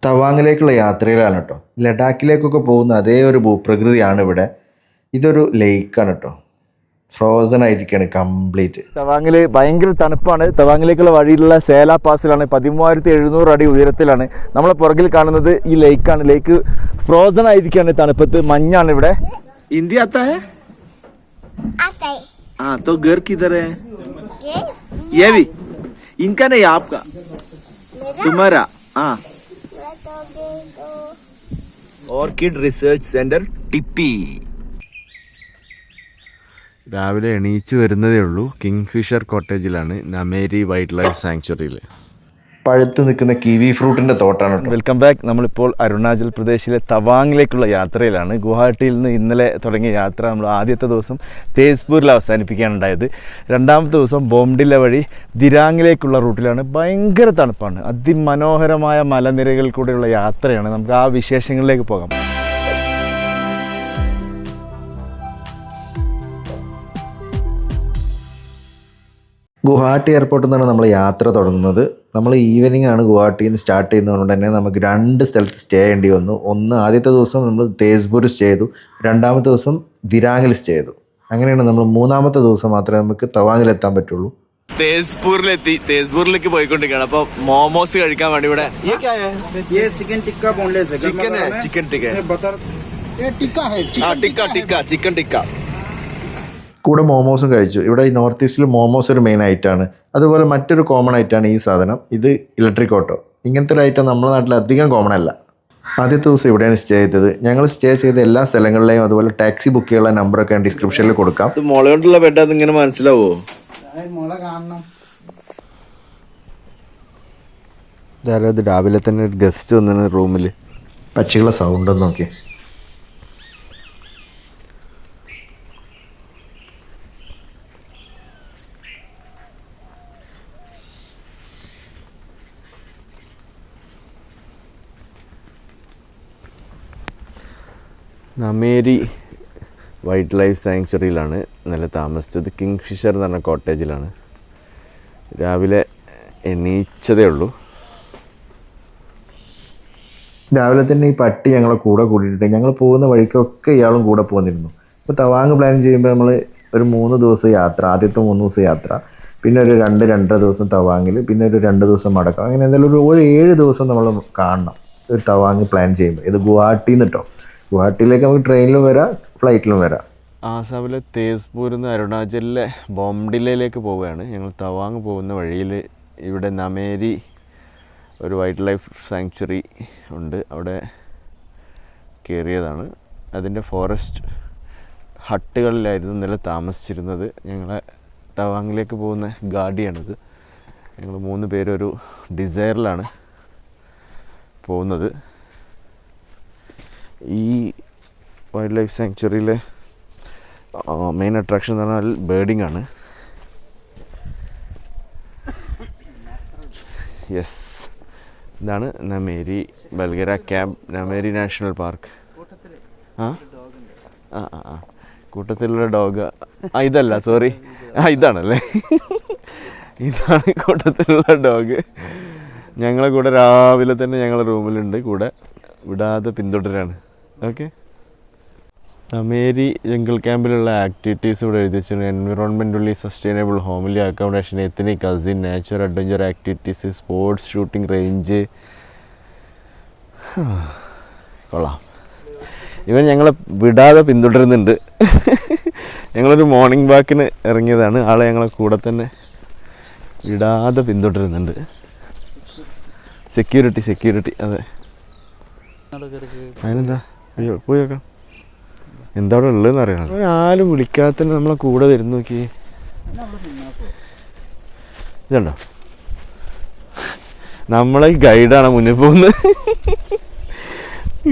തവാങ്ങിലേക്കുള്ള യാത്രയിലാണ് കേട്ടോ. ലഡാക്കിലേക്കൊക്കെ പോകുന്ന അതേ ഒരു ഭൂപ്രകൃതിയാണ് ഇവിടെ. ഇതൊരു ലേക്കാണ് കേട്ടോ. ഫ്രോസൺ ആയിരിക്കുകയാണ് കംപ്ലീറ്റ്. തവാങ്ങിൽ ഭയങ്കര തണുപ്പാണ്. തവാങ്ങിലേക്കുള്ള വഴിയിലുള്ള സേല പാസിലാണ്. 13,700 അടി ഉയരത്തിലാണ്. നമ്മളെ പുറകിൽ കാണുന്നത് ഈ ലേക്കാണ്. ലേക്ക് ഫ്രോസൺ ആയിരിക്കുകയാണ് തണുപ്പത്ത്. മഞ്ഞാണ് ഇവിടെ. हिंदी आता है? आता है। हाँ तो घर किधर है? ये ये भी इनका नहीं आपका मेरा तुम्हारा हाँ मैं तो गई तो ഓർക്കിഡ് റിസർച്ച് സെന്റർ ടിപ്പി. രാവിലെ എണീച്ച് വരുന്നതേ ഉള്ളൂ. കിങ് ഫിഷർ കോട്ടേജിലാണ്, നമേരി വൈൽഡ് ലൈഫ് സാങ്ച്വറിയിൽ. പഴുത്ത് നിൽക്കുന്ന കിവി ഫ്രൂട്ടിൻ്റെ തോട്ടാണ് കേട്ടോ. Welcome back. നമ്മളിപ്പോൾ അരുണാചൽ പ്രദേശിലെ തവാങ്ങിലേക്കുള്ള യാത്രയിലാണ്. ഗുവാഹട്ടിയിൽ നിന്ന് ഇന്നലെ തുടങ്ങിയ യാത്ര നമ്മൾ ആദ്യത്തെ ദിവസം തേസ്പൂരിൽ അവസാനിപ്പിക്കാനുണ്ടായത്. രണ്ടാമത്തെ ദിവസം ബോംഡില വഴി ദിരാങ്ങിലേക്കുള്ള റൂട്ടിലാണ്. ഭയങ്കര തണുപ്പാണ്. അതിമനോഹരമായ മലനിരകളിൽ കൂടെയുള്ള യാത്രയാണ്. നമുക്ക് ആ വിശേഷങ്ങളിലേക്ക് പോകാം. ഗുവാഹട്ടി എയർപോർട്ടിൽ നിന്നാണ് നമ്മൾ യാത്ര തുടങ്ങുന്നത്. നമ്മൾ ഈവനിങ് ആണ് ഗുവാഹട്ടിയിൽ നിന്ന് സ്റ്റാർട്ട് ചെയ്യുന്നതുകൊണ്ട് തന്നെ നമുക്ക് 2 സ്ഥലത്ത് സ്റ്റേ ചെയ്യേണ്ടി വന്നു. ആദ്യത്തെ ദിവസം നമ്മൾ തേസ്പൂർ സ്റ്റേ ചെയ്തു, രണ്ടാമത്തെ ദിവസം ദിരാങ്ങിൽ സ്റ്റേ ചെയ്തു. അങ്ങനെയാണ് നമ്മൾ മൂന്നാമത്തെ ദിവസം മാത്രമേ നമുക്ക് തവാങ്ങിൽ എത്താൻ പറ്റുള്ളൂ. തേസ്പൂരിലെത്തി. തേസ്പൂരിലേക്ക് പോയിക്കൊണ്ടിരിക്കുകയാണ്. അപ്പോൾ മോമോസ് കഴിക്കാൻ വേണ്ടി ഇവിടെ ये चिकन टिक्का बोनलेस है। चिकन है, चिकन टिक्का है। बटर ये टिक्का है। ചിക്കൻ ടിക്ക. കൂടെ മോമോസും കഴിച്ചു. ഇവിടെ ഈ നോർത്ത് ഈസ്റ്റിൽ മോമോസ് ഒരു മെയിൻ ഐറ്റമാണ്. അതുപോലെ മറ്റൊരു കോമൺ ഐറ്റമാണ് ഈ സാധനം. ഇത് ഇലക്ട്രിക് ഓട്ടോ. ഇങ്ങനത്തെ ഒരു ഐറ്റം നമ്മുടെ നാട്ടിൽ അധികം കോമൺ അല്ല. ആദ്യത്തെ ദിവസം ഇവിടെയാണ് സ്റ്റേ ചെയ്തത്. ഞങ്ങൾ സ്റ്റേ ചെയ്ത എല്ലാ സ്ഥലങ്ങളിലെയും അതുപോലെ ടാക്സി ബുക്ക് ചെയ്യാനുള്ള നമ്പറൊക്കെ ഞാൻ ഡിസ്ക്രിപ്ഷനിൽ കൊടുക്കാം. മുള കൊണ്ടുള്ള ബെഡ് അത് ഇങ്ങനെ മനസ്സിലാവോ? ഇത് രാവിലെ തന്നെ ഒരു ഗസ്റ്റ് വന്നു റൂമിൽ. പക്ഷികളുടെ സൗണ്ട് ഒന്ന് നോക്കി. നമേരി വൈൽഡ് ലൈഫ് സാങ്ച്വറിയിലാണ് ഇന്നലെ താമസിച്ചത്. കിങ് ഫിഷർ എന്ന് പറഞ്ഞ കോട്ടേജിലാണ്. രാവിലെ എണീച്ചതേ ഉള്ളൂ. രാവിലെ തന്നെ ഈ പട്ടി ഞങ്ങളെ കൂടെ കൂട്ടിയിട്ട് ഞങ്ങൾ പോകുന്ന വഴിക്കൊക്കെ ഇയാളും കൂടെ പോന്നിരുന്നു. ഇപ്പോൾ തവാങ് പ്ലാൻ ചെയ്യുമ്പോൾ നമ്മൾ ഒരു 3 ദിവസം യാത്ര, ആദ്യത്തെ 3 ദിവസം യാത്ര, പിന്നെ ഒരു 2-2.5 ദിവസം തവാങ്ങിൽ, പിന്നെ ഒരു 2 ദിവസം മടക്കം. അങ്ങനെ എന്തായാലും ഒരു 7 ദിവസം നമ്മൾ കാണണം ഒരു തവാങ് പ്ലാൻ ചെയ്യുമ്പോൾ. ഇത് ഗുവാഹട്ടിയിൽ നിന്ന് കേട്ടോ. ഗുവാഹട്ടിയിലേക്ക് നമുക്ക് ട്രെയിനിലും വരാം, ഫ്ലൈറ്റിലും വരാം. ആസാമിലെ തേസ്പൂരിൽ നിന്ന് അരുണാചലിലെ ബോംഡിലയിലേക്ക് പോവുകയാണ് ഞങ്ങൾ. തവാങ് പോകുന്ന വഴിയിൽ ഇവിടെ നമേരി ഒരു വൈൽഡ് ലൈഫ് സാങ്ച്വറി ഉണ്ട്, അവിടെ കയറിയതാണ്. അതിൻ്റെ ഫോറസ്റ്റ് ഹട്ടുകളിലായിരുന്നു ഇന്നലെ താമസിച്ചിരുന്നത്. ഞങ്ങളെ തവാങ്ങിലേക്ക് പോകുന്ന ഗാഡിയാണിത്. ഞങ്ങൾ 3 പേരൊരു ഡിസയറിലാണ് പോകുന്നത്. ഈ വൈൽഡ് ലൈഫ് സാങ്ച്വറിയിലെ മെയിൻ അട്രാക്ഷൻ എന്ന് പറഞ്ഞാൽ ബേർഡിംഗ് ആണ്. യെസ്, ഇതാണ് നമേരി ബൽഗര ക്യാമ്പ്, നമേരി നാഷണൽ പാർക്ക്. ആ ആ ആ കൂട്ടത്തിലുള്ള ഡോഗ് ഇതല്ല, സോറി, ഇതാണല്ലേ. ഇതാണ് കൂട്ടത്തിലുള്ള ഡോഗ്. ഞങ്ങളെ കൂടെ രാവിലെ തന്നെ ഞങ്ങളുടെ റൂമിലുണ്ട്, കൂടെ വിടാതെ പിന്തുടരാണ്. ഓക്കെ, നമേരി ജംഗിൾ ക്യാമ്പിലുള്ള ആക്ടിവിറ്റീസ് ഇവിടെ എഴുതി വെച്ചിട്ടുണ്ട്. Environmentally sustainable homely accommodation, ethnic cuisine, nature adventure activities, sports, shooting range. കൊള്ളാം. ഇവൻ ഞങ്ങളെ വിടാതെ പിന്തുടരുന്നുണ്ട്. ഞങ്ങളൊരു മോർണിംഗ് വാക്കിന് ഇറങ്ങിയതാണ്. ആളെ ഞങ്ങളെ കൂടെ തന്നെ വിടാതെ പിന്തുടരുന്നുണ്ട്. സെക്യൂരിറ്റി. അതെ, അതിനെന്താ, പോയി നോക്കാം എന്താ അവിടെ ഉള്ളതെന്ന് അറിയണം. ആരും വിളിക്കാത്ത നമ്മളെ കൂടെ വരുന്നു. നോക്കി, ഇതുണ്ടോ, നമ്മളെ ഗൈഡാണ് മുന്നിൽ പോകുന്നത്.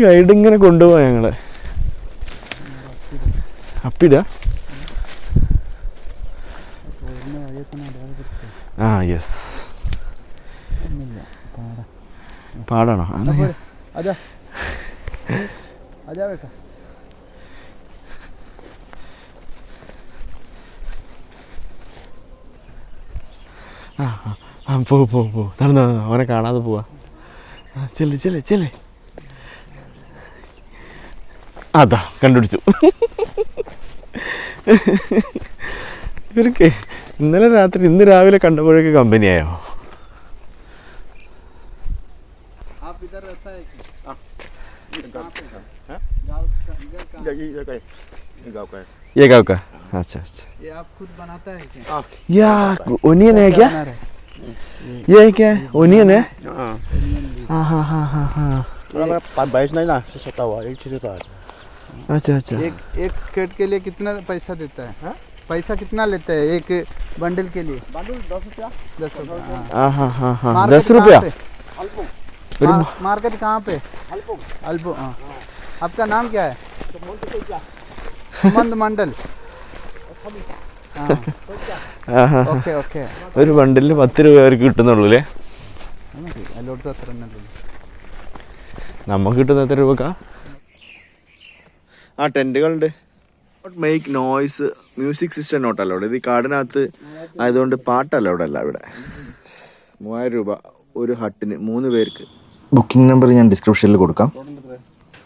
ഗൈഡ് ഇങ്ങനെ കൊണ്ടുപോവാ ഞങ്ങളെ. അപ്പിടാ. ആ യെസ്, പാടാണോ? പോ നടന്നു, അവനെ കാണാതെ പോവാ. ചെല്ല് ചെല്ല് ചെല്ല്. അതാ കണ്ടുപിടിച്ചു. ഇവർക്ക് ഇന്നലെ രാത്രി ഇന്ന് രാവിലെ കണ്ടപ്പോഴേക്ക് കമ്പനിയായോ? ये गाँव का? अच्छा अच्छा. ये आप खुद बनाता है क्या? या ओनियन है क्या? ये क्या है? ओनियन है? हाँ हाँ हाँ हाँ हाँ. अच्छा अच्छा. एक केट के लिए कितना पैसा देता है? पैसा कितना लेते हैं एक बंडल के लिए? बंडल 10 रुपया. 10 रुपया. हाँ हाँ हाँ हाँ. मार्केट 10 रुपया. कहाँ पे? मार्केट कहाँ पे? अल्पो. हाँ. आपका नाम क्या है? सुमंत मंडल. Okay okay. ഒരു ബണ്ടിലിന് 10 രൂപ അവർക്ക് കിട്ടുന്നുള്ളൂ അല്ലേ? എല്ലായിടത്തും അത്ര തന്നെ. നമുക്ക് കിട്ടുന്ന എത്ര രൂപക്കാ? ആ ടെൻറ്റുകളുണ്ട്. മേക്ക് നോയ്സ് മ്യൂസിക് സിസ്റ്റം നോട്ടല്ല ഇവിടെ. ഇത് ഈ കാടിനകത്ത് ആയതുകൊണ്ട് പാട്ടല്ല ഇവിടെ അല്ല. ഇവിടെ 3000 രൂപ ഒരു ഹട്ടിന് 3 പേർക്ക്. ബുക്കിംഗ് നമ്പർ ഞാൻ ഡിസ്ക്രിപ്ഷനിൽ കൊടുക്കാം.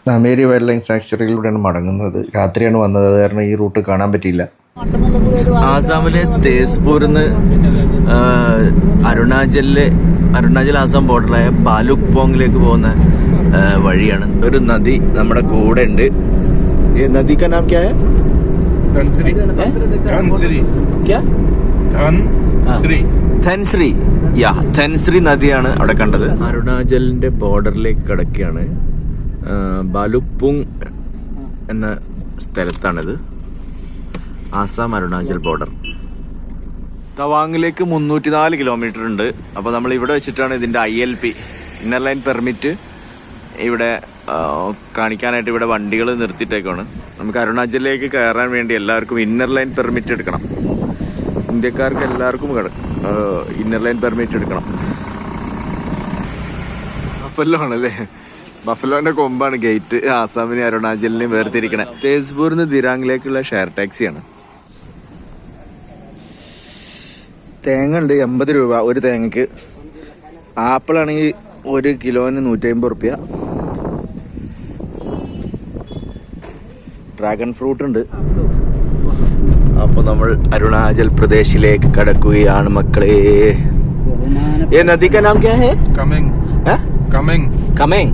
നമേരി വൈൽഡ് ലൈഫ് സാങ്ച്വറിയിലൂടെയാണ് മടങ്ങുന്നത്. രാത്രിയാണ് വന്നത്, അത് കാരണം ഈ റൂട്ട് കാണാൻ പറ്റിയില്ല. ആസാമിലെ തേസ്പൂരിന്ന് അരുണാചൽ ആസാം ബോർഡറായ ബാലുക്പോങ്ങിലേക്ക് പോകുന്ന വഴിയാണ്. ഒരു നദി നമ്മുടെ കൂടെ ഉണ്ട്. ഈ നദി കാ നാം ക്യാ ഹൈ? ധൻശ്രീ. ധൻശ്രീ നദിയാണ് അവിടെ കണ്ടത്. അരുണാചലിന്റെ ബോർഡറിലേക്ക് കിടക്കുകയാണ്. ബാലുക്പോങ് എന്ന സ്ഥലത്താണിത്. ആസാം അരുണാചൽ ബോർഡർ. തവാങ്ങിലേക്ക് 304 കിലോമീറ്റർ ഉണ്ട്. അപ്പോൾ നമ്മൾ ഇവിടെ വെച്ചിട്ടാണ് ഇതിൻ്റെ ILP ഇന്നർ ലൈൻ പെർമിറ്റ് ഇവിടെ കാണിക്കാനായിട്ട് ഇവിടെ വണ്ടികൾ നിർത്തിയിട്ടേക്കാണ്. നമുക്ക് അരുണാചലിലേക്ക് കയറാൻ വേണ്ടി എല്ലാവർക്കും ഇന്നർ ലൈൻ പെർമിറ്റ് എടുക്കണം. ഇന്ത്യക്കാർക്ക് എല്ലാവർക്കും ഇന്നർ ലൈൻ പെർമിറ്റ് എടുക്കണം. ബഫല്ലോ ആണല്ലേ? ബഫലോന്റെ കൊമ്പാണ് ഗേറ്റ് ആസാമിനെയും അരുണാചലിനെയും വേർതിരിക്കണേ. തേസ്പൂരിൽ നിന്ന് ദിരാങ്ങിലേക്കുള്ള ഷെയർ ടാക്സിയാണ്. തേങ്ങ ഉണ്ട് 80 രൂപ ഒരു തേങ്ങക്ക്. ആപ്പിൾ ആണെങ്കിൽ 1 കിലോന് 150 റുപ്യ. ഡ്രാഗൺ ഫ്രൂട്ട് ഉണ്ട്. അപ്പൊ നമ്മൾ അരുണാചൽ പ്രദേശിലേക്ക് കടക്കുകയാണ് മക്കളെ. ये नदी का नाम क्या है? कमेंग.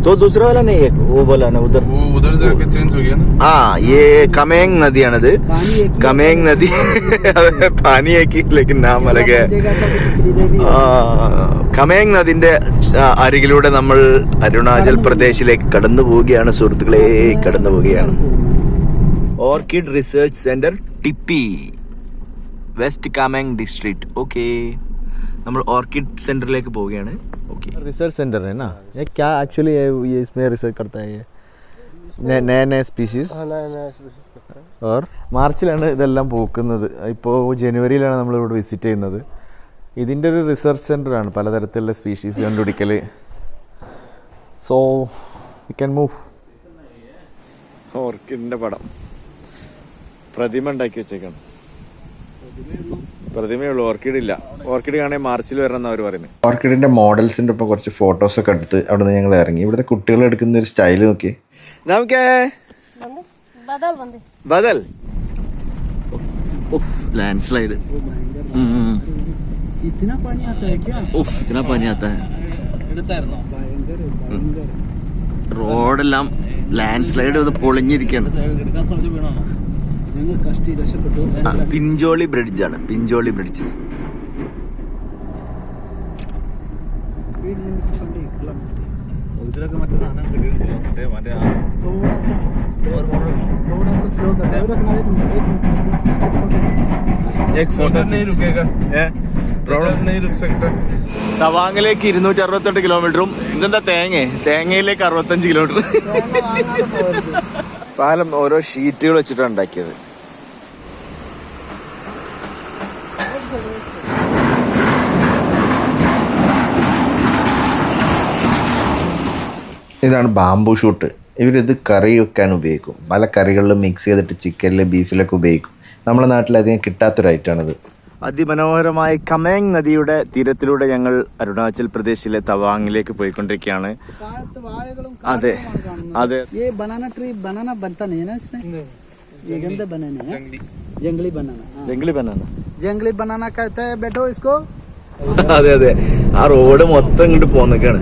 तो दूसरा वाला नहीं है, वो बोला ना उधर जाके चेंज हो गया ना. हाँ ये कमेंग नदियाणത്. कमेंग नदी पानी एक ही लेकिन नाम अलग है. കമേങ് നദിന്റെ അരികിലൂടെ നമ്മൾ അരുണാചൽ പ്രദേശിലേക്ക് കടന്നു പോവുകയാണ് സുഹൃത്തുക്കളെ, കടന്നു പോവുകയാണ്. Orchid research centre Tipi, West Kameng district. Okay, നമ്മൾ ഓർക്കിഡ് സെന്ററിലേക്ക് പോവുകയാണ്. ओके, रिसर्च सेंटर है ना ये? क्या एक्चुअली ये इसमें रिसर्च करता है? ये नए സ്പീഷീസ്. और മാർച്ചിലാണ് ഇതെല്ലാം പൂക്കുന്നത്. ഇപ്പോൾ ജനുവരിയിലാണ് നമ്മളിവിടെ വിസിറ്റ് ചെയ്യുന്നത്. ഇതിൻ്റെ ഒരു റിസർച്ച് സെൻ്ററാണ്, പലതരത്തിലുള്ള സ്പീഷീസ് കണ്ടുപിടിക്കൽ. So we can move. ഓർക്കിഡിന്റെ പടം പ്രതിമ ഉണ്ടാക്കി വെച്ചേക്കാണ്. പ്രതിമയുള്ളൂ, ഓർക്കിഡ് ഇല്ല. ഓർക്കിഡ് കാണാൻ മാർച്ചിൽ വരണം എന്നാണ് അവർ പറയുന്നത്. ഓർക്കിഡിന്റെ മോഡൽസിന്റെ ഒപ്പം കുറച്ച് ഫോട്ടോസൊക്കെ എടുത്ത് അവിടെ നിന്ന് ഞങ്ങൾ ഇറങ്ങി. ഇവിടുത്തെ കുട്ടികൾ എടുക്കുന്ന ഒരു സ്റ്റൈൽ നോക്കി. നമുക്ക് ബദൽ लैंड स्लाइड. इतना पानी आता है क्या? उफ, इतना पानी आता है. റോഡെല്ലാം ലാൻഡ് സ്ലൈഡ് ചെയ്ത് പൊളിഞ്ഞിരിക്കുകയാണ്. പിഞ്ചോളി ബ്രിഡ്ജാണ്, പിഞ്ചോളി ബ്രിഡ്ജ്. തവാങ്ങിലേക്ക് 268 കിലോമീറ്ററും ഇതെന്താ തേങ്ങയിലേക്ക് 65 കിലോമീറ്റർ. പാലം ഓരോ ഷീറ്റുകൾ വെച്ചിട്ടാണ് ഉണ്ടാക്കിയത്. ഇതാണ് ബാംബു ഷൂട്ട്. ഇവരിത് കറി വെക്കാൻ ഉപയോഗിക്കും. പല കറികളിലും മിക്സ് ചെയ്തിട്ട് ചിക്കനിൽ ബീഫിലൊക്കെ ഉപയോഗിക്കും. നമ്മുടെ നാട്ടിൽ അധികം കിട്ടാത്തൊരു ഐറ്റമാണിത്. അതിമനോഹരമായ കമേങ് നദിയുടെ തീരത്തിലൂടെ ഞങ്ങൾ അരുണാചൽ പ്രദേശിലെ തവാങ്ങിലേക്ക് പോയിക്കൊണ്ടിരിക്കുകയാണ്. അതെ അതെ. ये बनाना ट्री बनाना बनता नहीं है ना इसमें? ये गंदे बनाना है, जंगली बनाना. ജംഗ്ലി ബനാന. जंगली बनाना कहते हैं बैठो इसको. അതെ അതെ. ആ റോഡ് മൊത്തം ഇങ്ങോട്ട് പോന്നൊക്കെയാണ്.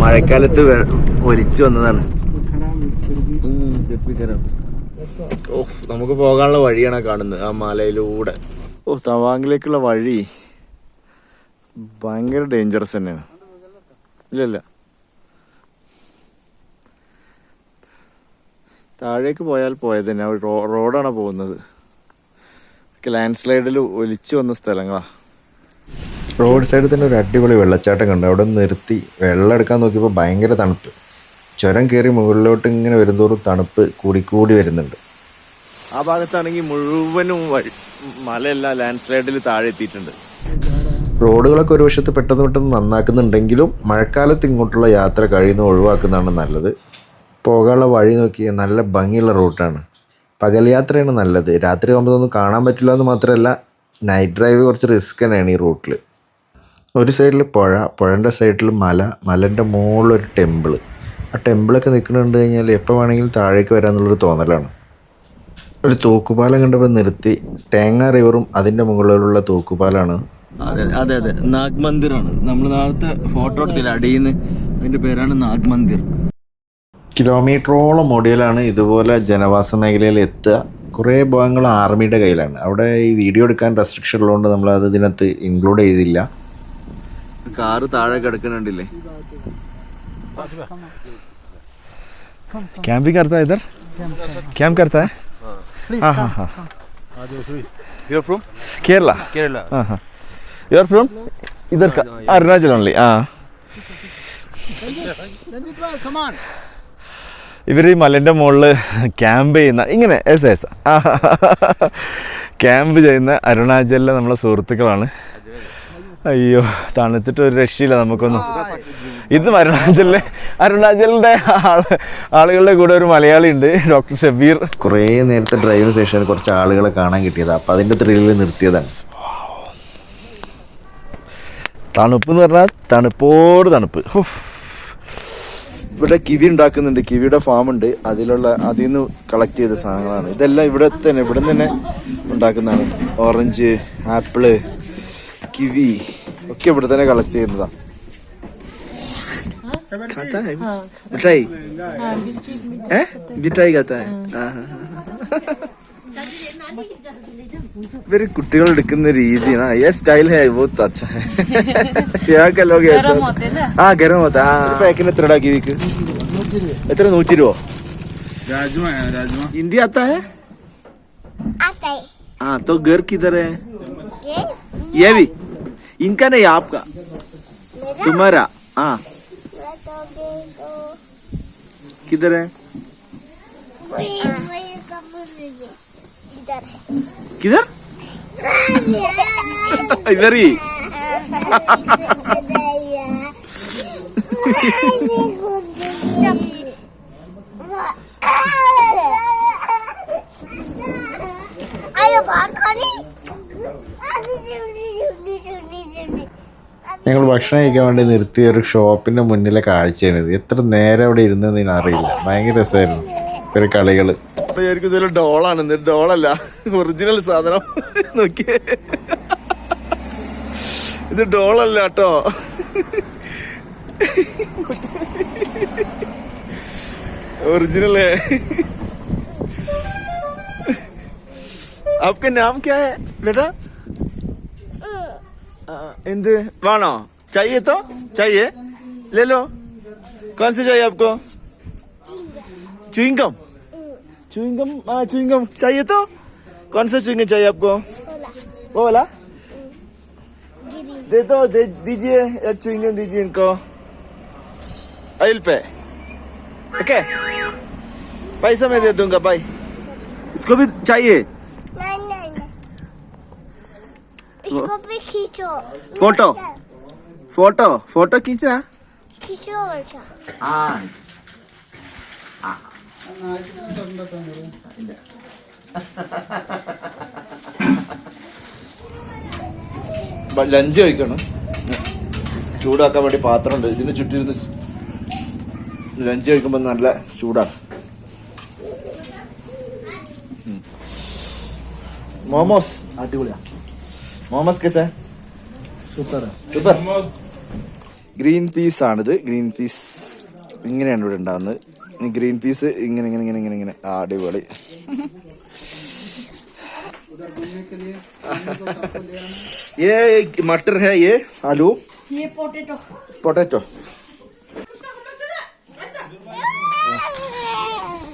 മഴക്കാലത്ത് ഒലിച്ചു വന്നതാണ്. ഓ, നമുക്ക് പോകാനുള്ള വഴിയാണ് കാണുന്നത്, ആ മലയിലൂടെ. ഓ, തവാങ്ങിലേക്കുള്ള വഴി ഭയങ്കര ഡേഞ്ചറസ് തന്നെയാണ്. ഇല്ലല്ല, താഴേക്ക് പോയാൽ പോയത് തന്നെ. റോഡാണ് പോകുന്നത്. ലാൻഡ് സ്ലൈഡിൽ ഒലിച്ചു വന്ന സ്ഥലങ്ങളാ. റോഡ് സൈഡിൽ തന്നെ ഒരു അടിപൊളി വെള്ളച്ചാട്ടം കണ്ടു. അവിടെ നിർത്തി വെള്ളം എടുക്കാൻ നോക്കിയപ്പോൾ ഭയങ്കര തണുപ്പ്. ചുരം കയറി മുകളിലോട്ട് ഇങ്ങനെ വരുന്തോറും തണുപ്പ് കൂടിക്കൂടി വരുന്നുണ്ട്. ആ ഭാഗത്താണെങ്കിൽ മുഴുവനും മലയെല്ലാം ലാൻഡ് സ്ലൈഡിൽ താഴെ എത്തിയിട്ടുണ്ട്. റോഡുകളൊക്കെ ഒരു വശത്ത് പെട്ടെന്ന് നന്നാക്കുന്നുണ്ടെങ്കിലും മഴക്കാലത്ത് ഇങ്ങോട്ടുള്ള യാത്ര കഴിയുന്ന ഒഴിവാക്കുന്നതാണ് നല്ലത്. പോകാനുള്ള വഴി നോക്കിയാൽ നല്ല ഭംഗിയുള്ള റൂട്ടാണ്. പകൽ യാത്രയാണ് നല്ലത്. രാത്രി ആകുമ്പോഴൊന്നും കാണാൻ പറ്റില്ല എന്ന് മാത്രമല്ല, നൈറ്റ് ഡ്രൈവ് കുറച്ച് റിസ്ക് തന്നെയാണ് ഈ റൂട്ടിൽ. ഒരു സൈഡിൽ പുഴൻ്റെ സൈഡിൽ മലൻ്റെ മുകളിലൊരു ടെമ്പിള്. ആ ടെമ്പിളൊക്കെ നിൽക്കുന്നുണ്ട് കഴിഞ്ഞാൽ എപ്പോൾ വേണമെങ്കിലും താഴേക്ക് വരാമെന്നുള്ളൊരു തോന്നലാണ്. ഒരു തൂക്കുപാലം കണ്ടപ്പോൾ നിർത്തി. തേങ്ങ റിവറും അതിൻ്റെ മുകളിലുള്ള തൂക്കുപാലാണ്. അതെ അതെ അതെ, നാഗ് മന്ദിറാണ്. നമ്മൾ നേരത്തെ ഫോട്ടോ എടുത്തില്ല അടിയിൽ നിന്ന്, അതിൻ്റെ പേരാണ് നാഗ് മന്ദിർ. കിലോമീറ്ററോളം ഓടിയാലാണ് ഇതുപോലെ ജനവാസ മേഖലയിൽ എത്തുക. കുറേ ഭാഗങ്ങൾ ആർമിയുടെ കയ്യിലാണ്. അവിടെ ഈ വീഡിയോ എടുക്കാൻ റെസ്ട്രിക്ഷൻ ഉള്ളതുകൊണ്ട് നമ്മളത് ഇതിനകത്ത് ഇൻക്ലൂഡ് ചെയ്തില്ല. കാറ് താഴെ കിടക്കുന്നുണ്ടില്ലേ. कैंपिंग करता है इधर? कैंप करता है? हाँ हाँ हाँ. You are from? Kerala. Kerala. हाँ हाँ. You are from? इधर का अरुणाचल only. हाँ. Ranjit bhai, come on. ഇവർ ഈ മലൻ്റെ മുകളിൽ ക്യാമ്പ് ചെയ്യുന്ന ഇങ്ങനെ ക്യാമ്പ് ചെയ്യുന്ന അരുണാചലിലെ നമ്മളെ സുഹൃത്തുക്കളാണ്. അയ്യോ, തണുത്തിട്ട് ഒരു രക്ഷയില്ല നമുക്കൊന്നും. ഇന്നും അരുണാചലിൻ്റെ ആളുകളുടെ കൂടെ ഒരു മലയാളി ഉണ്ട്, ഡോക്ടർ ഷബീർ. കുറേ നേരത്തെ ഡ്രൈവിന് ശേഷം കുറച്ച് ആളുകളെ കാണാൻ കിട്ടിയതാണ്. അപ്പോൾ അതിൻ്റെ ത്രില്ലിൽ നിർത്തിയതാണ്. തണുപ്പ് എന്ന് പറഞ്ഞാൽ തണുപ്പോട് തണുപ്പ്. ഇവിടെ കിവി ഉണ്ടാക്കുന്നുണ്ട്. കിവിയുടെ ഫാം ഉണ്ട്. അതിൽ നിന്ന് കളക്ട് ചെയ്ത സാധനങ്ങളാണ് ഇതെല്ലാം. ഇവിടെ തന്നെ ഉണ്ടാക്കുന്നതാണ്. ഓറഞ്ച്, ആപ്പിള്, കിവി ഒക്കെ ഇവിടെ തന്നെ കളക്ട് ചെയ്യുന്നതാ. മിഠായി മിഠായി ഇവര് കുട്ടികൾ എടുക്കുന്ന രീതിയാണ്. ये स्टाइल है बहुत अच्छा है. यहाँ का लोग ऐसा हाँ गरम होता है. पैकेट എത്രടാ കിവിക്ക്? എത്ര? 120. राजमा है, राजमा. हिंदी आता है? आता है. हाँ, तो घर किधर है? ये ये भी इनका नहीं, आपका, तुम्हारा. हाँ, मेरा डॉगी तो किधर है? वही कपड़े इधर है. किधर? इधर ही. आयो बात करी. ഞങ്ങൾ ഭക്ഷണം കഴിക്കാൻ വേണ്ടി നിർത്തിയ ഒരു ഷോപ്പിൻ്റെ മുന്നിലെ കാഴ്ചയാണിത്. എത്ര നേരം അവിടെ ഇരുന്നതെന്ന് അറിയില്ല. ഭയങ്കര രസമായിരുന്നു ഒരു കളികൾ. ഇതൊരു ഡോളാണ്. ഡോളല്ല, ഒറിജിനൽ സാധനം. നോക്കിയേ, ഇത് ഡോളല്ല കേട്ടോ. ഒറിജിനൽ है. आपका नाम क्या है बेटा? എന്ത് വേണോ? चाहिए तो चाहिए, ले लो. कौन से चाहिए आपको? च्युइंगम. च्युइंगम, हाँ च्युइंगम चाहिए तो कौन सा च्युइंगम चाहिए आपको? वो वाला दे दो, दीजिए एक च्युइंगम दीजिए इनको. ऑयल पे ओके, पैसा मैं दे दूंगा भाई. इसको भी चाहिए? नहीं नहीं नहीं. इसको भी खींचो. फोटो फोटो फोटो खींचा. खींचो बच्चा. हाँ, ലഞ്ച് കഴിക്കണം. ചൂടാക്കാൻ വേണ്ടി പാത്രമുണ്ട്, ഇതിന് ചുറ്റിരുന്ന് ലഞ്ച് കഴിക്കുമ്പോൾ നല്ല ചൂടാണ്. മോമോസ് അടിപൊളിയാ. മോമോസ് കേസ സൂപ്പർ സൂപ്പർ. ഗ്രീൻ പീസ് ആണിത്. ഗ്രീൻ പീസ് ഇങ്ങനെയാണ് ഇവിടെ ഉണ്ടാകുന്നത്. ഗ്രീൻ പീസ് ഇങ്ങനെ ഇങ്ങനെ ഇങ്ങനെ ഇങ്ങനെ ഇങ്ങനെ അടിപൊളി. ये मटर है, ये आलू, ये पोटैटो. പൊട്ടാറ്റോ.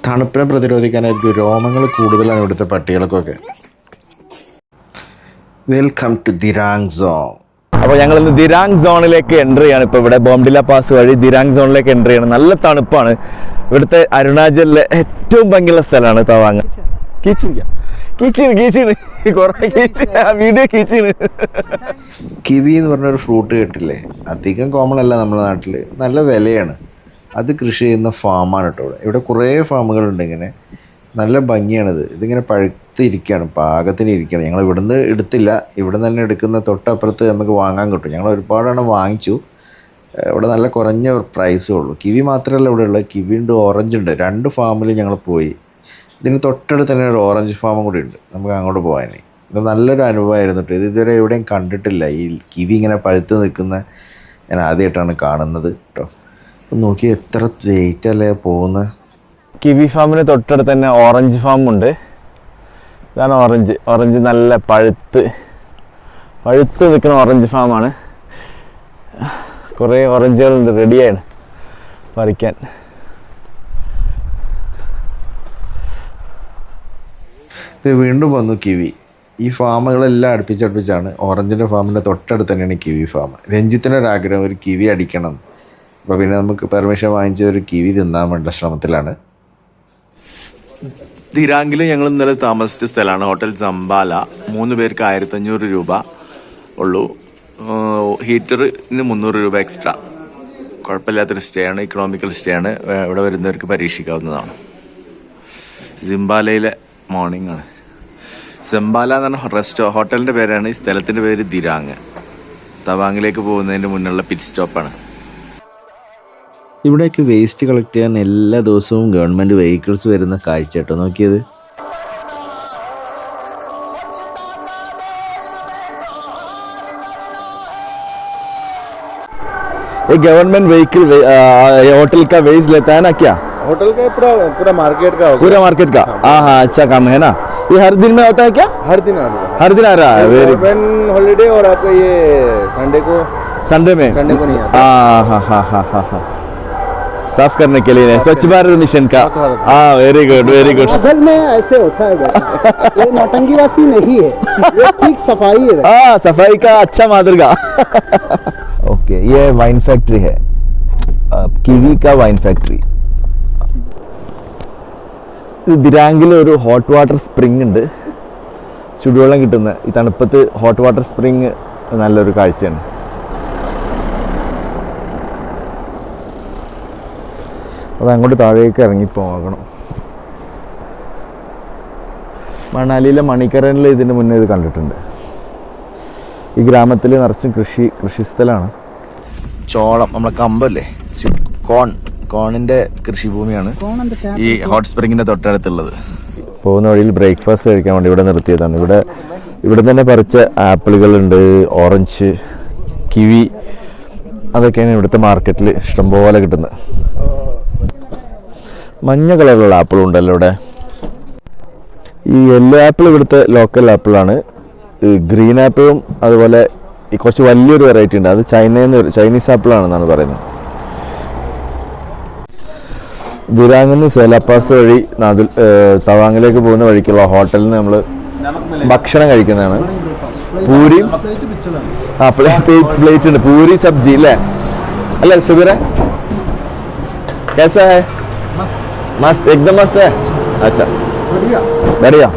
തണുപ്പിനെ പ്രതിരോധിക്കാനായിരിക്കും രോമങ്ങൾ കൂടുതലാണ് ഇവിടുത്തെ പട്ടികൾക്കൊക്കെ. Welcome to Dirang zone. അപ്പോൾ ഞങ്ങൾ ഇന്ന് ദിരാങ് സോണിലേക്ക് എൻ്റർ ചെയ്യാണ്. ഇപ്പോൾ ഇവിടെ ബോംഡില പാസ് വഴി ദിരാങ് സോണിലേക്ക് എൻ്റർ ചെയ്യണം. നല്ല തണുപ്പാണ്. ഇവിടുത്തെ അരുണാചലിലെ ഏറ്റവും ഭംഗിയുള്ള സ്ഥലമാണ് തവാങ്. വീഡിയോ കിവി എന്ന് പറഞ്ഞൊരു ഫ്രൂട്ട് കേട്ടില്ലേ? അധികം കോമൺ അല്ല നമ്മുടെ നാട്ടിൽ. നല്ല വിലയാണ്. അത് കൃഷി ചെയ്യുന്ന ഫാമാണ് കേട്ടോ. ഇവിടെ കുറേ ഫാമുകളുണ്ട്. ഇങ്ങനെ നല്ല ഭംഗിയാണിത്. ഇതിങ്ങനെ പഴുത്തിരിക്കുകയാണ്, പാകത്തിന് ഇരിക്കുകയാണ്. ഞങ്ങൾ ഇവിടുന്ന് എടുത്തില്ല, ഇവിടെ തന്നെ എടുക്കുന്ന തൊട്ടപ്പുറത്ത് നമുക്ക് വാങ്ങാൻ കിട്ടും. ഞങ്ങൾ ഒരുപാടെണ്ണം വാങ്ങിച്ചു. ഇവിടെ നല്ല കുറഞ്ഞ പ്രൈസേ ഉള്ളൂ. കിവി മാത്രമല്ല ഇവിടെ ഉള്ളത്, കിവി ഉണ്ട്, ഓറഞ്ച് ഉണ്ട്. 2 ഫാമിൽ ഞങ്ങൾ പോയി. ഇതിന് തൊട്ടടുത്ത് തന്നെ ഒരു ഓറഞ്ച് ഫാമും കൂടി ഉണ്ട്, നമുക്ക് അങ്ങോട്ട് പോകാനേ. ഇത് നല്ലൊരു അനുഭവമായിരുന്നു കേട്ടോ. ഇത് ഇതുവരെ എവിടെയും കണ്ടിട്ടില്ല. ഈ കിവി ഇങ്ങനെ പഴുത്ത് നിൽക്കുന്ന ഞാൻ ആദ്യമായിട്ടാണ് കാണുന്നത് കേട്ടോ. അപ്പം നോക്കി എത്ര വെയിറ്റ് അല്ലേ പോകുന്നത്. കിവി ഫാമിന് തൊട്ടടുത്ത് തന്നെ ഓറഞ്ച് ഫാം ഉണ്ട്. ഇതാണ് ഓറഞ്ച് നല്ല പഴുത്ത് നിൽക്കുന്ന ഓറഞ്ച് ഫാമാണ്. കുറേ ഓറഞ്ചുകളുണ്ട്, റെഡിയാണ് പറിക്കാൻ. ഇത് വീണ്ടും വന്നു കിവി. ഈ ഫാമുകളെല്ലാം അടുപ്പിച്ചടുപ്പിച്ചാണ്. ഓറഞ്ചിൻ്റെ ഫാമിൻ്റെ തൊട്ടടുത്ത് തന്നെയാണ് കിവി ഫാം. രഞ്ജിത്തിനൊരാഗ്രഹം ഒരു കിവി അടിക്കണം. അപ്പോൾ പിന്നെ നമുക്ക് പെർമിഷൻ വാങ്ങിച്ച ഒരു കിവി തിന്നാൻ വേണ്ട ശ്രമത്തിലാണ്. ദിരാങ്ങിൽ ഞങ്ങൾ ഇന്നലെ താമസിച്ച സ്ഥലമാണ് ഹോട്ടൽ സമ്പാല. 3 പേർക്ക് 1500 രൂപ ഉള്ളൂ. ഹീറ്ററിന് 300 രൂപ എക്സ്ട്രാ. കുഴപ്പമില്ലാത്തൊരു സ്റ്റേ ആണ്, ഇക്കണോമിക്കൽ സ്റ്റേ ആണ്. ഇവിടെ വരുന്നവർക്ക് പരീക്ഷിക്കാവുന്നതാണ്. സിംബാലയിലെ മോർണിംഗ് ആണ്. സെമ്പാല എന്ന് പറഞ്ഞ ഹോട്ടലിൻ്റെ പേരാണ്. ഈ സ്ഥലത്തിൻ്റെ പേര് ദിരാങ്. തവാങ്ങിലേക്ക് പോകുന്നതിൻ്റെ മുന്നുള്ള പിറ്റ് സ്റ്റോപ്പാണ്. ഇവിടേക്ക് വേസ്റ്റ് കളക്ട് ചെയ്യാൻ എല്ലാ ദിവസവും ഗവൺമെൻറ് വെഹിക്കിൾസ് വരുന്ന കാഴ്ച കേട്ടോ. നോക്കിയത് गवर्नमेंट व्हीकल होटल का वेज लेता है ना क्या? होटल का पूरा मार्केट का होगा। पूरा मार्केट का? हाँ हाँ, अच्छा काम है ना। ये हर दिन में होता है क्या? हर दिन आ रहा है। हर दिन आ रहा है। वेरी गवर्नमेंट हॉलीडे और आपका ये संडे को संडे में नहीं आता। हाँ साफ करने के लिए स्वच्छ भारत मिशन का। हाँ वेरी गुड वेरी गुड. असल में ऐसे होता है बेटा, ये नौटंकीवासी नहीं है, ये ठीक सफाई है। हाँ सफाई का अच्छा मादरगा. ओके, ये वाइन फैक्ट्री है, किवी का वाइन फैक्ट्री. ദിരാങ്ങിൽ ഒരു ഹോട്ട് വാട്ടർ സ്പ്രിംഗ് ഉണ്ട്, ചുടുവെള്ളം കിട്ടുന്ന. ഈ തണുപ്പത്ത് ഹോട്ട് വാട്ടർ സ്പ്രിംഗ് നല്ലൊരു കാഴ്ചയാണ്. അത് അങ്ങോട്ട് താഴേക്ക് ഇറങ്ങിപ്പോകണം. മണാലിയിലെ മണിക്കരനിൽ ഇതിന് മുന്നേ ഇത് കണ്ടിട്ടുണ്ട്. ഈ ഗ്രാമത്തിൽ നിറച്ചും കൃഷിസ്ഥലമാണ്. ചോളം, നമ്മളെ കമ്പല്ലേ, കോണിന്റെ കൃഷിഭൂമിയാണ് ഈ ഹോട്ട് സ്പ്രിങ്ങിന്റെ തൊട്ടടുത്തുള്ളത്. പോകുന്ന വഴിയിൽ ബ്രേക്ക്ഫാസ്റ്റ് കഴിക്കാൻ വേണ്ടി ഇവിടെ നിർത്തിയതാണ്. ഇവിടെ തന്നെ പറിച്ച ആപ്പിളുകളുണ്ട്, ഓറഞ്ച്, കിവി, അതൊക്കെയാണ് ഇവിടുത്തെ മാർക്കറ്റിൽ ഇഷ്ടംപോലെ കിട്ടുന്നത്. മഞ്ഞ കളറിലുള്ള ആപ്പിളും ഉണ്ടല്ലോ ഇവിടെ. ഈ യെല്ലോ ആപ്പിൾ ഇവിടുത്തെ ലോക്കൽ ആപ്പിളാണ്. ഗ്രീൻ ആപ്പിളും അതുപോലെ കുറച്ച് വലിയൊരു വെറൈറ്റി ഉണ്ട്, അത് ചൈനീസ് ആപ്പിളാണെന്നാണ് പറയുന്നത്. ദിരാങ്ങിൽ നിന്ന് സേലാപ്പാസ് വഴി തവാങ്ങിലേക്ക് പോകുന്ന വഴിക്കുള്ള ഹോട്ടലിൽ നിന്ന് നമ്മൾ ഭക്ഷണം കഴിക്കുന്നതാണ്. പൂരിയും പ്ലേറ്റ് ഉണ്ട്, പൂരി സബ്ജി അല്ലേ? അല്ലേ ഷുഗറേ? कैसा है? मस्त, एकदम मस्त है. अच्छा बढ़िया.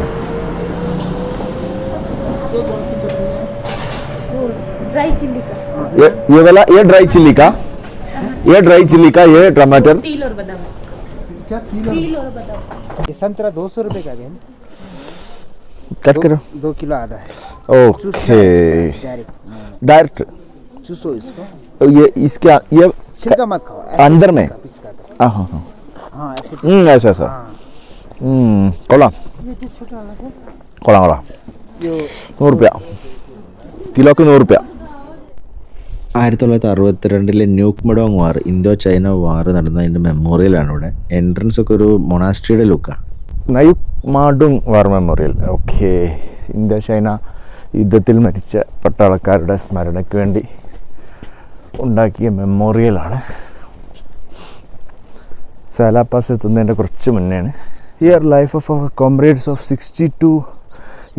ड्राई चिल्ली का, ये वाला, ये ड्राई चिल्ली का, ये ड्राई चिल्ली का, ये टमाटर. तिल और बादाम. क्या तिल और बादाम? ये संतरा 200 रुपए का है. कट करो 2 किलो आधा है ओके डायरेक्ट डायरेक्ट चूसो इसको ये इसके ये छिलका मत खाओ अंदर में पिचका दो हाँ हाँ हाँ हाँ ऐसे ऐसा ऐसा കൊള്ളാം കൊള്ളാം കൊള്ളാം यो 100 രൂപ കിലോക്ക് 100 രൂപ 1962 ന്യൂക് മഡോങ് വാർ ഇന്തോ ചൈന വാർ നടന്നതിൻ്റെ മെമ്മോറിയലാണ് ഇവിടെ. എൻട്രൻസ് ഒക്കെ ഒരു മൊണാസ്ട്രിയുടെ ലുക്കാണ്. Nyukmadong war memorial. Okay, India China യുദ്ധത്തിൽ മരിച്ച പട്ടാളക്കാരുടെ സ്മരണയ്ക്ക് വേണ്ടി ഉണ്ടാക്കിയ മെമ്മോറിയലാണ്. സാലാപാസ് എത്തുന്നതിൻ്റെ കുറച്ച് മുന്നെയാണ്. Here life of our comrades of 62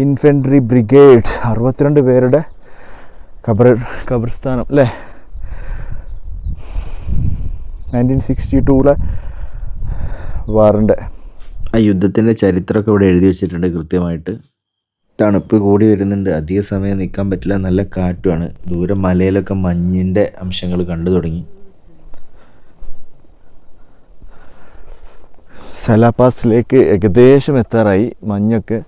infantry brigade. 62 പേരുടെ ഖബർസ്ഥാനം അല്ലേ. 1962 വാറിൻ്റെ ആ യുദ്ധത്തിൻ്റെ ചരിത്രമൊക്കെ ഇവിടെ എഴുതി വെച്ചിട്ടുണ്ട് കൃത്യമായിട്ട്. തണുപ്പ് കൂടി വരുന്നുണ്ട്, അധിക സമയം നിൽക്കാൻ പറ്റില്ല, നല്ല കാറ്റുമാണ്. ദൂരെ മലയിലൊക്കെ മഞ്ഞിൻ്റെ അംശങ്ങൾ കണ്ടു തുടങ്ങി. സലാപാസിലേക്ക് ഏകദേശം എത്താറായി. മഞ്ഞൊക്കെ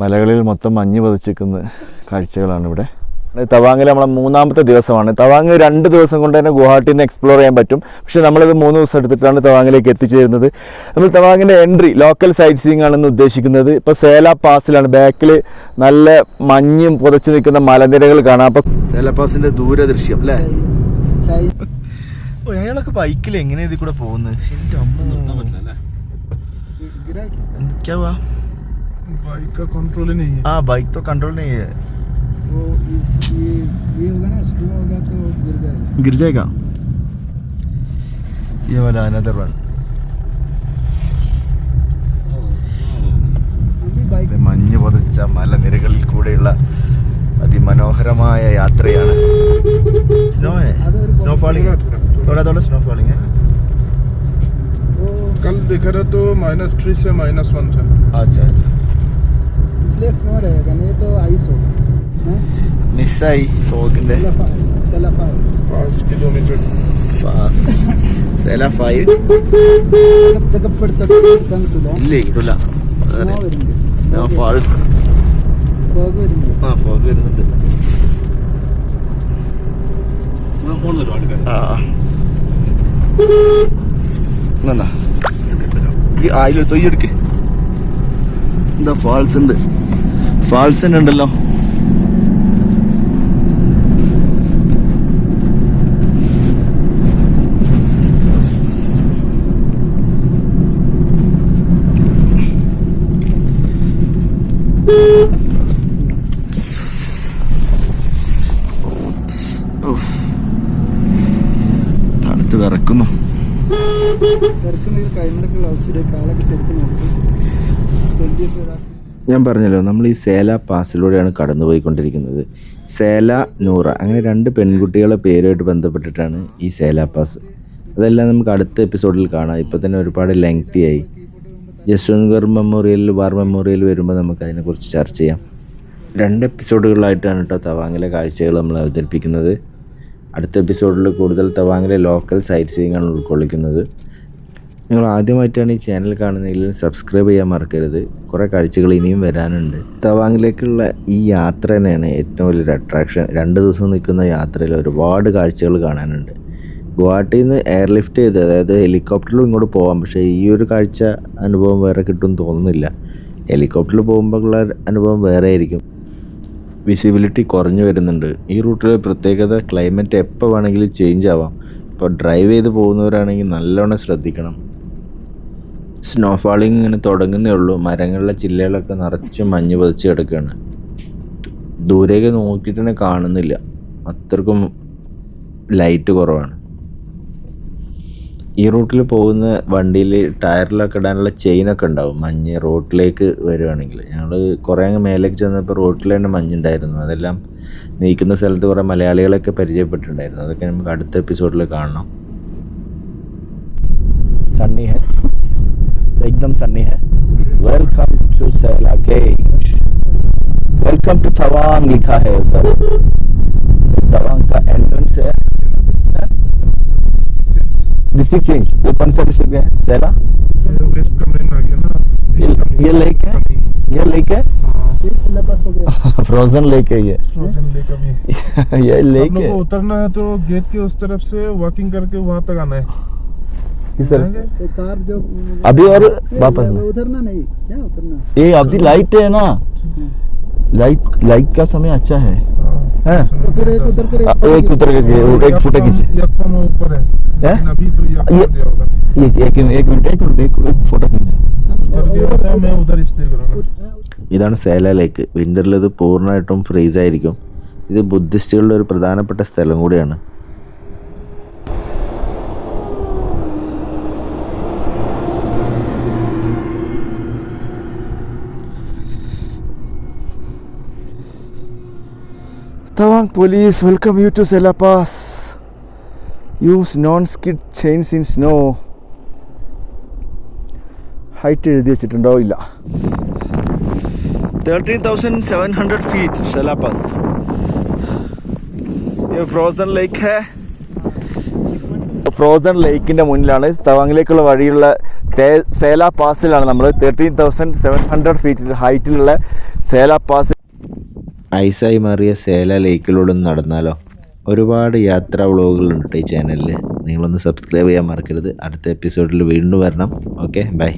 മലകളിൽ മൊത്തം മഞ്ഞ് പതിച്ചിരിക്കുന്ന കാഴ്ചകളാണ് ഇവിടെ. തവാങ്ങിൽ നമ്മളെ 3ാമത്തെ ദിവസമാണ്. തവാങ് 2 ദിവസം കൊണ്ട് തന്നെ ഗുവാഹട്ടിനെ എക്സ്പ്ലോർ ചെയ്യാൻ പറ്റും. പക്ഷേ നമ്മളിത് 3 ദിവസം എടുത്തിട്ടാണ് തവാങ്ങിലേക്ക് എത്തിച്ചേരുന്നത്. നമ്മൾ തവാങ്ങിൻ്റെ എൻട്രി ലോക്കൽ സൈറ്റ് സീയിങ് ആണെന്ന് ഉദ്ദേശിക്കുന്നത്. ഇപ്പോൾ സേല പാസിലാണ്. ബാക്കിൽ നല്ല മഞ്ഞും പുതച്ച് നിൽക്കുന്ന മലനിരകൾ കാണാം. അപ്പോൾ സേലപാസിൻ്റെ ദൂരദൃശ്യം അല്ലേ. അയാളൊക്കെ ബൈക്കിൽ എങ്ങനെ ഇതിൽ കൂടെ പോകുന്നത്? क्या हुआ? बाइक का कंट्रोल ही नहीं है। हाँ, बाइक तो कंट्रोल नहीं है. वो ये होगा ना, स्लो होगा तो गिर गिर जाएगा. जाएगा. ये वाला अनदर वन. മഞ്ഞ് പൊതച്ച മലനിരകളിൽ കൂടെയുള്ള അതിമനോഹരമായ യാത്രയാണ്. സ്നോ ഫാളിംഗ്, थोड़ा स्नो फॉलिंग है. कल देखा था तो -3 से -1 था। अच्छा अच्छा, इसलिए स्नो रहेगा, नहीं तो आइस होगा. മിസ്സായി ഫോഗിൻ്റെ. सेलाफा 5 किलोमीटर സെല 5 ഇല്ലേ ഇടില്ല. Snow false. ആ, ഫോഗ് വരുന്നുണ്ട്. ആ എന്നാ ഈ ആയില് തൊയ്യെടുക്ക്. എന്താ ഫാൾസ് ഉണ്ട്, ഫാൾസ് തന്നെ ഉണ്ടല്ലോ. തണുത്ത് വിറക്കുന്നു. ഞാൻ പറഞ്ഞല്ലോ, നമ്മൾ ഈ സേല പാസിലൂടെയാണ് കടന്നുപോയിക്കൊണ്ടിരിക്കുന്നത്. സേല, നൂറ, അങ്ങനെ 2 പെൺകുട്ടികളെ പേരുമായിട്ട് ബന്ധപ്പെട്ടിട്ടാണ് ഈ സേല പാസ്. അതെല്ലാം നമുക്ക് അടുത്ത എപ്പിസോഡിൽ കാണാം. ഇപ്പോൾ തന്നെ ഒരുപാട് ലെങ്തി ആയി. ജസ്വന്ത്ഗർ മെമ്മോറിയൽ, വാർ മെമ്മോറിയൽ വരുമ്പോൾ നമുക്ക് അതിനെക്കുറിച്ച് ചർച്ച ചെയ്യാം. 2 എപ്പിസോഡുകളായിട്ടാണ് കേട്ടോ തവാങ്ങിലെ കാഴ്ചകൾ നമ്മൾ അവതരിപ്പിക്കുന്നത്. അടുത്ത എപ്പിസോഡിൽ കൂടുതൽ തവാങ്ങിലെ ലോക്കൽ സൈറ്റ് സീയിങ് ആണ് ഉൾക്കൊള്ളിക്കുന്നത്. നിങ്ങൾ ആദ്യമായിട്ടാണ് ഈ ചാനൽ കാണുന്നതെങ്കിൽ സബ്സ്ക്രൈബ് ചെയ്യാൻ മറക്കരുത്. കുറേ കാഴ്ചകൾ ഇനിയും വരാനുണ്ട്. തവാങ്ങിലേക്കുള്ള ഈ യാത്ര തന്നെയാണ് ഏറ്റവും വലിയൊരു അട്രാക്ഷൻ. 2 ദിവസം നിൽക്കുന്ന യാത്രയിൽ ഒരുപാട് കാഴ്ചകൾ കാണാനുണ്ട്. ഗുവാഹട്ടിയിൽ നിന്ന് എയർലിഫ്റ്റ് ചെയ്ത്, അതായത് ഹെലികോപ്റ്ററിലും ഇങ്ങോട്ട് പോകാം. പക്ഷേ ഈ ഒരു കാഴ്ച അനുഭവം വേറെ കിട്ടുമെന്ന് തോന്നുന്നില്ല. ഹെലികോപ്റ്ററിൽ പോകുമ്പോഴുള്ള അനുഭവം വേറെ ആയിരിക്കും. വിസിബിലിറ്റി കുറഞ്ഞു വരുന്നുണ്ട്. ഈ റൂട്ടിലെ പ്രത്യേകത ക്ലൈമറ്റ് എപ്പോൾ വേണമെങ്കിലും ചേഞ്ച് ആവാം. ഇപ്പോൾ ഡ്രൈവ് ചെയ്ത് പോകുന്നവരാണെങ്കിൽ നല്ലോണം ശ്രദ്ധിക്കണം. സ്നോ ഫാളിങ് ഇങ്ങനെ തുടങ്ങുന്നേ ഉള്ളൂ. മരങ്ങളിലെ ചില്ലകളൊക്കെ നിറച്ച് മഞ്ഞ് പതിച്ച് കിടക്കുകയാണ്. ദൂരേക്ക് നോക്കിയിട്ട് തന്നെ കാണുന്നില്ല, അത്രക്കും ലൈറ്റ് കുറവാണ്. ഈ റൂട്ടിൽ പോകുന്ന വണ്ടിയിൽ ടയറിലൊക്കെ ഇടാനുള്ള ചെയിനൊക്കെ ഉണ്ടാവും, മഞ്ഞ് റോട്ടിലേക്ക് വരുവാണെങ്കിൽ. ഞങ്ങൾ കുറേ അങ്ങ് മേലേക്ക് ചെന്നപ്പോൾ റോട്ടിൽ തന്നെ മഞ്ഞുണ്ടായിരുന്നു. അതെല്ലാം നീക്കുന്ന സ്ഥലത്ത് കുറേ മലയാളികളൊക്കെ പരിചയപ്പെട്ടിട്ടുണ്ടായിരുന്നു. അതൊക്കെ നമുക്ക് അടുത്ത എപ്പിസോഡിൽ കാണണം. സണ്ണി ഹെ, एकदम सन्नी है. Welcome to Sela gate, welcome to Tawang लिखा है उधर. तवांग का एंट्रेंस है. डिस्ट्रिक्ट चेंज, ये कौन सा डिस्ट्रिक्ट है? सैला. ये लेक है, ये लेक है पास हो गया फ्रोजन लेक है ये फ्रोजन लेक अभी ये हम लेक लोग है को उतरना है तो गेट के उस तरफ से वॉकिंग करके वहां तक आना है किस तरह जाएंगे? तो कार जो अभी और वापस ना उधरना नहीं क्या उतरना ये अभी लाइट है ना लाइट का समय अच्छा है हैं? तो फिर एक उधर कर एक उतर के एक फुटे खींचे यकम ऊपर है लेकिन अभी तो ये ये- कर दिया होगा एक मिनट एक फोटो खींचा उधर गया था मैं उधर स्टे करूंगा ഇതാണ് സേല ലേക്ക്. വിൻ്ററിൽ ഇത് പൂർണ്ണമായിട്ടും ഫ്രീസ് ആയിരിക്കും. ഇത് ബുദ്ധിസ്റ്റുകളുടെ ഒരു പ്രധാനപ്പെട്ട സ്ഥലം കൂടിയാണ്. Tawang police welcome you to Sela Pass. Use non-skid chains in snow. Height എഴുതി വെച്ചിട്ടുണ്ടോ ഇല്ല 13,700 feet Sela Pass. ये फ्रोजन लेक है. ഫ്രോസൺ ലേക്കിൻ്റെ മുന്നിലാണ് തവാങ്ങിലേക്കുള്ള വഴിയുള്ള സേല പാസിലാണ് നമ്മൾ 13,700 ഫീറ്റ് ഹൈറ്റിലുള്ള സേല പാസ്. ഐസായി മാറിയ സേല ലേക്കിലൂടെ ഒന്ന് നടന്നാലോ? ഒരുപാട് യാത്രാ വ്ളോഗുകളുണ്ട് ഈ ചാനലിൽ. നിങ്ങളൊന്ന് സബ്സ്ക്രൈബ് ചെയ്യാൻ മറക്കരുത്. അടുത്ത എപ്പിസോഡിൽ വീണ്ടും വരണം. Okay, by.